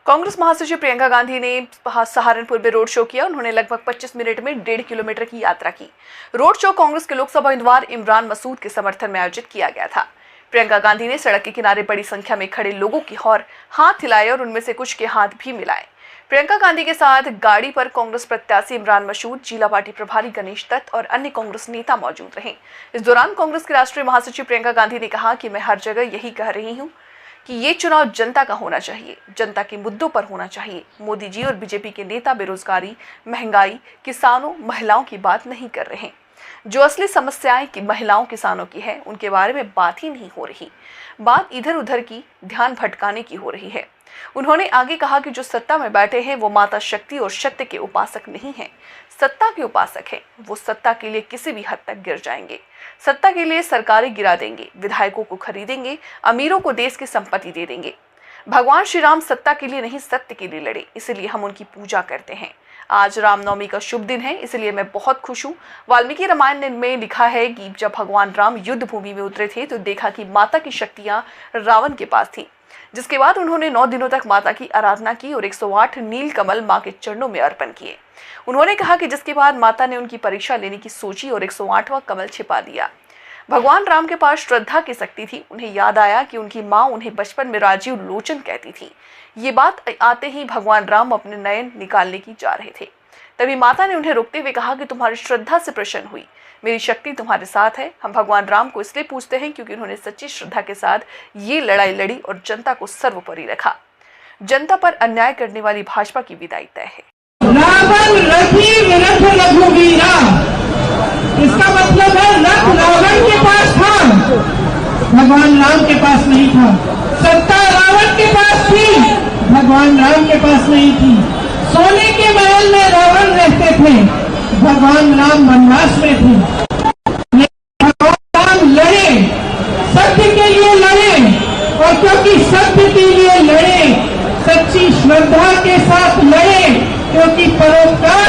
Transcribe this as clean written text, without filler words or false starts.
कांग्रेस महासचिव प्रियंका गांधी ने सहारनपुर में रोड शो किया। उन्होंने लगभग 25 मिनट में 1.5 किलोमीटर की यात्रा की। रोड शो कांग्रेस के लोकसभा उम्मीदवार इमरान मसूद के समर्थन में आयोजित किया गया था। प्रियंका गांधी ने सड़क के किनारे बड़ी संख्या में खड़े लोगों की ओर हाथ हिलाए और उनमें से कुछ के हाथ भी मिलाए। प्रियंका गांधी के साथ गाड़ी पर कांग्रेस प्रत्याशी इमरान मसूद, जिला पार्टी प्रभारी गणेश दत्त और अन्य कांग्रेस नेता मौजूद रहे। इस दौरान कांग्रेस की राष्ट्रीय महासचिव प्रियंका गांधी ने कहा कि मैं हर जगह यही कह रही हूँ कि ये चुनाव जनता का होना चाहिए, जनता के मुद्दों पर होना चाहिए। मोदी जी और बीजेपी के नेता बेरोजगारी, महंगाई, किसानों, महिलाओं की बात नहीं कर रहे। जो असली समस्याएं कि महिलाओं किसानों की है उनके बारे में बात ही नहीं हो रही। बात इधर उधर की ध्यान भटकाने की हो रही है। उन्होंने आगे कहा कि जो सत्ता में बैठे हैं वो माता शक्ति और सत्य के उपासक नहीं हैं, सत्ता के उपासक हैं। वो सत्ता के लिए किसी भी हद तक गिर जाएंगे, सत्ता के लिए सरकारें गिरा देंगे, विधायकों को खरीदेंगे, अमीरों को देश की संपत्ति दे देंगे। भगवान श्री राम सत्ता के लिए नहीं सत्य के लिए लड़े, इसलिए हम उनकी पूजा करते हैं। आज रामनवमी का शुभ दिन है, इसलिए मैं बहुत खुश हूँ। वाल्मीकि रामायण में लिखा है कि जब भगवान राम युद्ध भूमि में उतरे थे तो देखा कि माता की शक्तियां रावण के पास थी, जिसके बाद उन्होंने 9 दिनों तक माता की आराधना की और 108 नील कमल मां के चरणों में अर्पण किए। उन्होंने कहा कि जिसके बाद माता ने उनकी परीक्षा लेने की सोची और 108वां कमल छिपा दिया। भगवान राम के पास श्रद्धा की शक्ति थी। उन्हें याद आया कि उनकी माँ उन्हें बचपन में राजीव लोचन कहती थी। ये बात आते ही भगवान राम अपने नयन निकालने की जा रहे थे। तभी माता ने उन्हें रोकते हुए कहा कि तुम्हारी श्रद्धा से प्रसन्न हुई, मेरी शक्ति तुम्हारे साथ है। हम भगवान राम को इसलिए पूजते हैं क्योंकि उन्होंने सच्ची श्रद्धा के साथ ये लड़ाई लड़ी और जनता को सर्वोपरि रखा। जनता पर अन्याय करने वाली भाजपा की विदाई तय है। रावण रथी विरथ रघुवीरा, इसका मतलब है रथ रावण के पास था, भगवान राम के पास नहीं था। सत्ता रावण के पास थी, भगवान राम के पास नहीं थी। सोने के महल में रावण रहते थे, भगवान राम वनवास में थे। भगवान राम लड़े, सत्य के लिए लड़े, और क्योंकि सत्य के लिए लड़े, सच्ची श्रद्धा के साथ लड़े, क्योंकि परोपकार